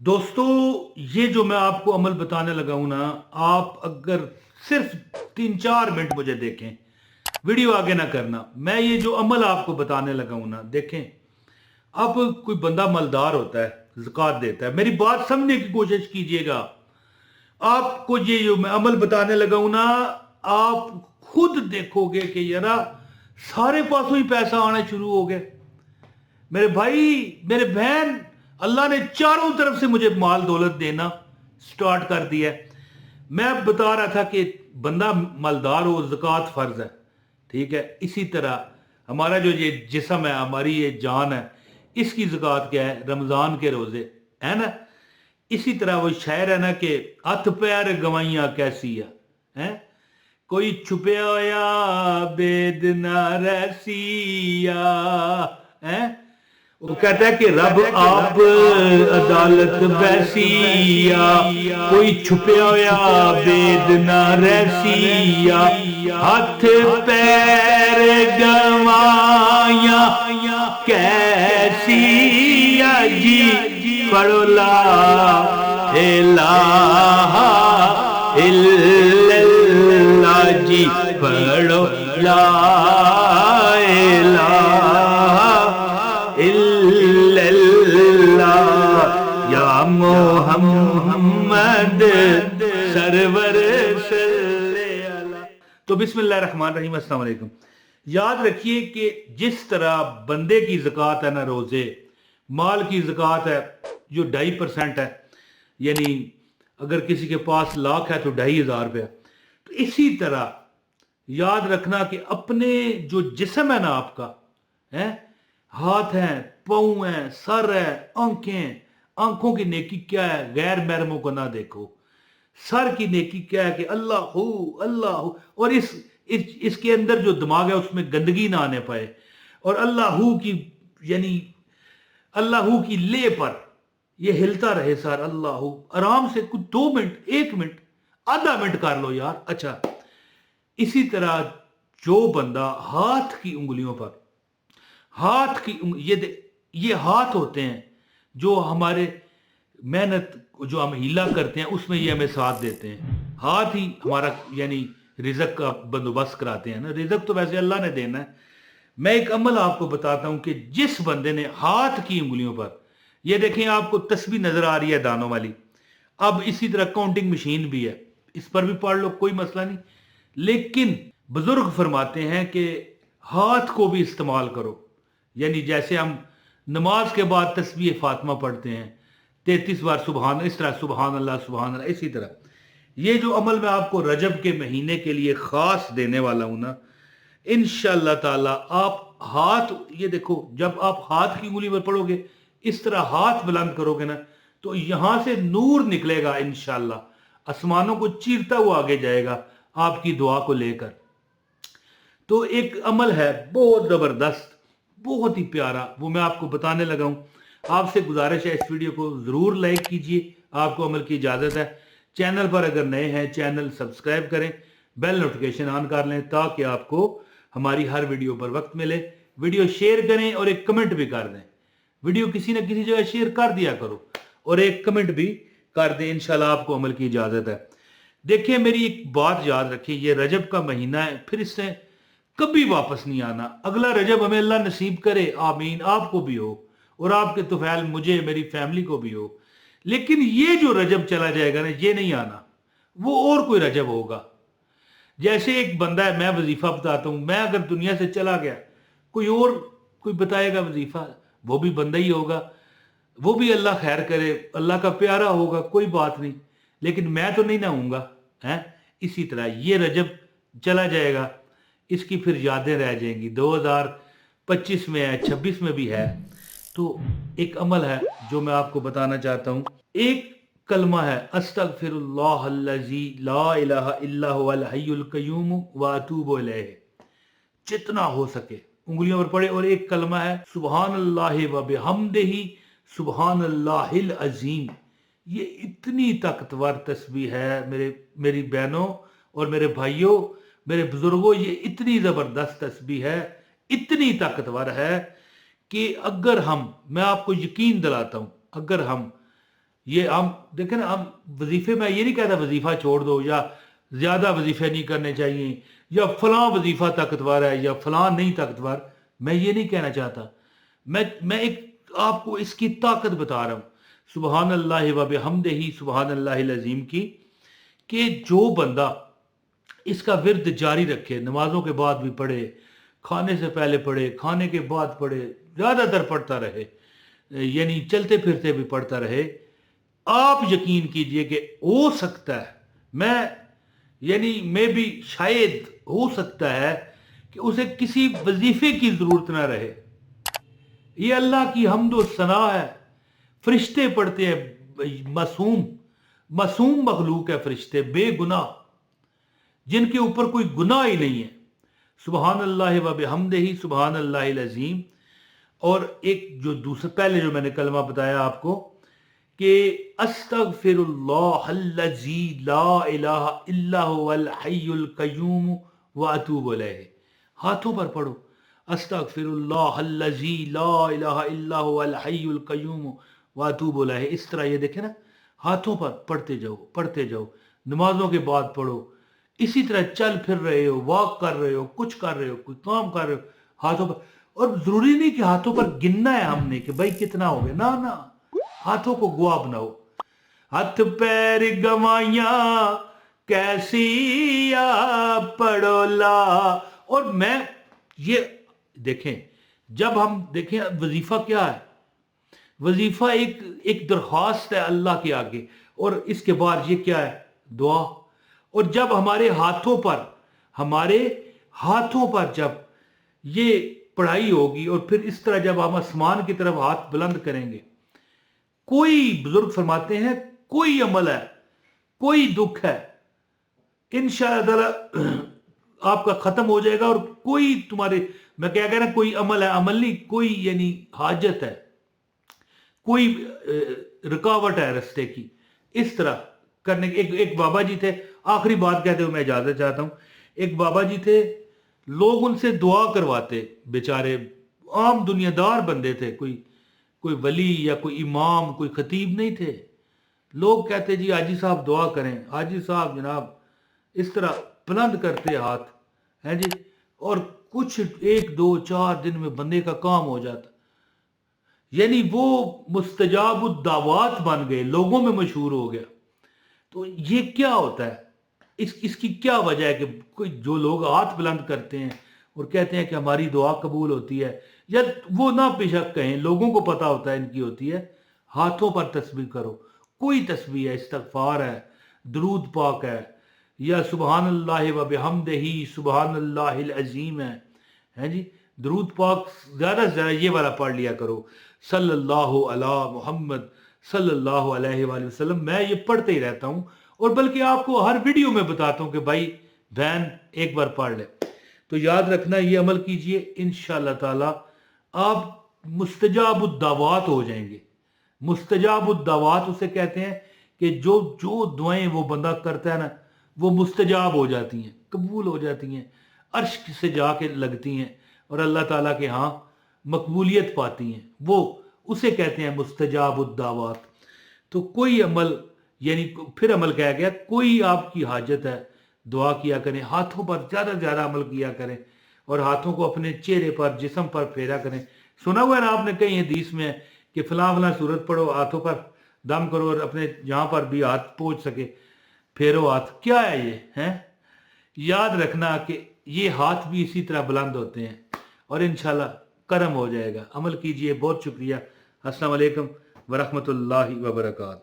دوستو یہ جو میں آپ کو عمل بتانے لگا ہوں نا، آپ اگر صرف 3-4 منٹ مجھے دیکھیں، ویڈیو آگے نہ کرنا، میں یہ جو عمل آپ کو بتانے لگا ہوں نا دیکھیں. اب کوئی بندہ مالدار ہوتا ہے، زکوٰۃ دیتا ہے، میری بات سمجھنے کی کوشش کیجئے گا. آپ کو یہ جو میں عمل بتانے لگا ہوں نا، آپ خود دیکھو گے کہ یارا سارے پاسوں ہی پیسہ آنا شروع ہو گئے. میرے بھائی، میرے بہن، اللہ نے چاروں طرف سے مجھے مال دولت دینا سٹارٹ کر دیا ہے. میں بتا رہا تھا کہ بندہ مالدار ہو، زکوٰۃ فرض ہے، ٹھیک ہے. اسی طرح ہمارا جو یہ جسم ہے، ہماری یہ جان ہے، اس کی زکوٰۃ کیا ہے؟ رمضان کے روزے ہے نا. اسی طرح وہ شاعر ہے نا کہ ہتھ پیر گوائیاں کیسی ہے، کوئی چھپیا ہویا بید نہ رسیا. وہ کہتا ہے کہ رب آپ عدالت بیسیا، کوئی چھپیا ہویا بید نہ رسیا، ہاتھ پیر گوائیاں کیسی جی، پڑھو لا الہ الا اللہ جی، پڑھو لا الہ الا اللہ یا محمد سرور صلی اللہ. تو بسم اللہ الرحمن الرحیم. السلام علیکم. یاد رکھیے کہ جس طرح بندے کی زکوٰۃ ہے نا، روزے مال کی زکوٰۃ ہے جو 2.5% ہے، یعنی اگر کسی کے پاس لاکھ ہے تو 2,500 روپیہ. تو اسی طرح یاد رکھنا کہ اپنے جو جسم ہے نا آپ کا، ہاتھ ہیں، پاؤں ہیں، سر ہے، آنکھیں، آنکھوں کی نیکی کیا ہے؟ غیر محرموں کو نہ دیکھو. سر کی نیکی کیا ہے کہ اللہ ہو اللہ ہو، اور اس کے اندر جو دماغ ہے اس میں گندگی نہ آنے پائے، اور اللہ ہو کی یعنی اللہ ہو کی لے پر یہ ہلتا رہے سر. اللہ ہو آرام سے کچھ 2 منٹ، 1 منٹ، آدھا منٹ کر لو یار. اچھا، اسی طرح جو بندہ ہاتھ کی انگلیوں پر یہ ہاتھ ہوتے ہیں جو ہمارے محنت جو ہم ہیلا کرتے ہیں اس میں یہ ہمیں ساتھ دیتے ہیں. ہاتھ ہی ہمارا یعنی رزق کا بندوبست کراتے ہیں نا. رزق تو ویسے اللہ نے دینا ہے. میں ایک عمل آپ کو بتاتا ہوں کہ جس بندے نے ہاتھ کی انگلیوں پر، یہ دیکھیں آپ کو تسبیح نظر آ رہی ہے دانوں والی، اب اسی طرح کاؤنٹنگ مشین بھی ہے، اس پر بھی پڑھ لو، کوئی مسئلہ نہیں. لیکن بزرگ فرماتے ہیں کہ ہاتھ کو بھی استعمال کرو. یعنی جیسے ہم نماز کے بعد تسبیح فاطمہ پڑھتے ہیں 33 بار سبحان، اس طرح سبحان اللہ سبحان اللہ. اسی طرح یہ جو عمل میں آپ کو رجب کے مہینے کے لیے خاص دینے والا ہوں نا، انشاءاللہ تعالی آپ ہاتھ، یہ دیکھو جب آپ ہاتھ کی انگلی پر پڑھو گے، اس طرح ہاتھ بلند کرو گے نا، تو یہاں سے نور نکلے گا انشاءاللہ، آسمانوں کو چیرتا ہوا آگے جائے گا آپ کی دعا کو لے کر. تو ایک عمل ہے بہت زبردست، بہت ہی پیارا، وہ میں آپ کو بتانے لگا ہوں. آپ سے گزارش ہے اس ویڈیو کو ضرور لائک کیجئے، آپ کو عمل کی اجازت ہے. چینل پر اگر نئے ہیں چینل سبسکرائب کریں، بیل نوٹیفیکیشن آن کر لیں تاکہ آپ کو ہماری ہر ویڈیو پر وقت ملے. ویڈیو شیئر کریں اور ایک کمنٹ بھی کر دیں. ویڈیو کسی نہ کسی جگہ شیئر کر دیا کرو اور ایک کمنٹ بھی کر دیں، انشاءاللہ آپ کو عمل کی اجازت ہے. دیکھیں میری ایک بات یاد رکھیں، یہ رجب کا مہینہ ہے، پھر اس سے کبھی واپس نہیں آنا. اگلا رجب ہمیں اللہ نصیب کرے، آمین، آپ کو بھی ہو اور آپ کے طفیل مجھے، میری فیملی کو بھی ہو. لیکن یہ جو رجب چلا جائے گا نا، یہ نہیں آنا، وہ اور کوئی رجب ہوگا. جیسے ایک بندہ ہے، میں وظیفہ بتاتا ہوں، میں اگر دنیا سے چلا گیا، کوئی بتائے گا وظیفہ، وہ بھی بندہ ہی ہوگا، وہ بھی اللہ خیر کرے، اللہ کا پیارا ہوگا، کوئی بات نہیں، لیکن میں تو نہیں نہ ہوں گا. اسی طرح یہ رجب چلا جائے گا، اس کی پھر یادیں رہ جائیں گی. 2025 میں ہے، 26 میں بھی ہے. تو ایک عمل ہے جو میں آپ کو بتانا چاہتا ہوں. ایک کلمہ ہے، استغفر اللہ الذی لا الہ الا هو الحی القیوم واتوب الیہ. جتنا ہو سکے انگلیوں پر پڑھے. اور ایک کلمہ ہے سبحان اللہ وبحمدہ سبحان اللہ العظیم. یہ اتنی طاقتور تسبیح ہے میری بہنوں اور میرے بھائیوں، میرے بزرگوں، یہ اتنی زبردست تسبیح ہے، اتنی طاقتور ہے کہ اگر میں آپ کو یقین دلاتا ہوں، اگر ہم یہ ہم دیکھیں نا، ہم وظیفے میں یہ نہیں کہتا وظیفہ چھوڑ دو یا زیادہ وظیفے نہیں کرنے چاہیے یا فلاں وظیفہ طاقتور ہے یا فلاں نہیں طاقتور. میں یہ نہیں کہنا چاہتا. میں ایک آپ کو اس کی طاقت بتا رہا ہوں سبحان اللہ و بحمدہ سبحان اللہ العظیم کی، کہ جو بندہ اس کا ورد جاری رکھے، نمازوں کے بعد بھی پڑھے، کھانے سے پہلے پڑھے، کھانے کے بعد پڑھے، زیادہ تر پڑھتا رہے، یعنی چلتے پھرتے بھی پڑھتا رہے، آپ یقین کیجئے کہ ہو سکتا ہے، میں بھی شاید ہو سکتا ہے کہ اسے کسی وظیفے کی ضرورت نہ رہے. یہ اللہ کی حمد و ثنا ہے. فرشتے پڑھتے ہیں، معصوم مخلوق ہے فرشتے، بے گناہ، جن کے اوپر کوئی گناہ ہی نہیں ہے. سبحان اللہ و بحمدہ سبحان اللہ العظیم. اور ایک جو دوسرا پہلے جو میں نے کلمہ بتایا آپ کو کہ استغفر اللہ الذی لا الہ الا هو الحی القیوم واتوب الیہ. ہاتھوں پر پڑھو استغفر اللہ الذی لا الہ الا هو الحی القیوم واتوب الیہ. اس طرح یہ دیکھیں نا، ہاتھوں پر پڑھتے جاؤ، نمازوں کے بعد پڑھو. اسی طرح چل پھر رہے ہو، واک کر رہے ہو، کچھ کر رہے ہو، کوئی کام کر رہے ہو، ہاتھوں پر. اور ضروری نہیں کہ ہاتھوں پر گننا ہے ہم نے کہ بھائی کتنا ہو گیا، نہ ہاتھوں کو گواہ بناؤ. ہاتھ پیر گوائیاں کیسی پڑھو لا. اور میں یہ دیکھیں، جب ہم دیکھیں وظیفہ کیا ہے، وظیفہ ایک درخواست ہے اللہ کے آگے، اور اس کے بعد یہ کیا ہے، دعا. اور جب ہمارے ہاتھوں پر جب یہ پڑھائی ہوگی، اور پھر اس طرح جب ہم آسمان کی طرف ہاتھ بلند کریں گے، کوئی بزرگ فرماتے ہیں کوئی عمل ہے، کوئی دکھ ہے، انشاءاللہ تعالی آپ کا ختم ہو جائے گا. اور کوئی تمہارے، میں کیا کہہ رہا ہوں، کوئی عمل ہے، عمل نہیں، کوئی یعنی حاجت ہے، کوئی رکاوٹ ہے رستے کی، اس طرح کرنے کے. ایک بابا جی تھے، آخری بات کہتے ہوئے میں اجازت چاہتا ہوں. ایک بابا جی تھے، لوگ ان سے دعا کرواتے، بیچارے عام دنیا دار بندے تھے، کوئی ولی یا کوئی امام، کوئی خطیب نہیں تھے. لوگ کہتے جی حاجی صاحب دعا کریں، حاجی صاحب جناب، اس طرح بلند کرتے ہاتھ ہیں جی. اور کچھ 1 2 4 دن میں بندے کا کام ہو جاتا، یعنی وہ مستجاب الدعوات بن گئے، لوگوں میں مشہور ہو گیا. تو یہ کیا ہوتا ہے، اس کی کیا وجہ ہے کہ جو لوگ ہاتھ بلند کرتے ہیں اور کہتے ہیں کہ ہماری دعا قبول ہوتی ہے، یا وہ نہ بے شک کہیں، لوگوں کو پتا ہوتا ہے ان کی ہوتی ہے. ہاتھوں پر تسبیح کرو، کوئی تسبیح ہے، استغفار ہے، درود پاک ہے، یا سبحان اللہ و بحمدہ سبحان اللہ العظیم ہے جی. درود پاک زیادہ سے زیادہ یہ والا پڑھ لیا کرو، صلی اللہ علی محمد صلی اللہ علیہ وآلہ وسلم. میں یہ پڑھتے ہی رہتا ہوں، اور بلکہ آپ کو ہر ویڈیو میں بتاتا ہوں کہ بھائی بہن ایک بار پڑھ لے. تو یاد رکھنا، یہ عمل کیجئے، انشاءاللہ تعالی آپ مستجاب الدعوات ہو جائیں گے. مستجاب الدعوات اسے کہتے ہیں کہ جو دعائیں وہ بندہ کرتا ہے نا، وہ مستجاب ہو جاتی ہیں، قبول ہو جاتی ہیں، عرش سے جا کے لگتی ہیں، اور اللہ تعالیٰ کے ہاں مقبولیت پاتی ہیں. وہ اسے کہتے ہیں مستجاب الدعوات. تو کوئی عمل، یعنی پھر عمل کہا گیا، کوئی آپ کی حاجت ہے، دعا کیا کریں، ہاتھوں پر زیادہ سے زیادہ عمل کیا کریں، اور ہاتھوں کو اپنے چہرے پر، جسم پر پھیرا کریں. سنا ہوا ہے نا آپ نے کئی حدیث میں کہ فلاں فلاں صورت پڑھو، ہاتھوں پر دم کرو، اور اپنے جہاں پر بھی ہاتھ پہنچ سکے پھیرو ہاتھ. کیا ہے یہ ہیں؟ یاد رکھنا کہ یہ ہاتھ بھی اسی طرح بلند ہوتے ہیں، اور انشاءاللہ کرم ہو جائے گا. عمل کیجئے. بہت شکریہ. السلام علیکم ورحمۃ اللہ وبرکاتہ.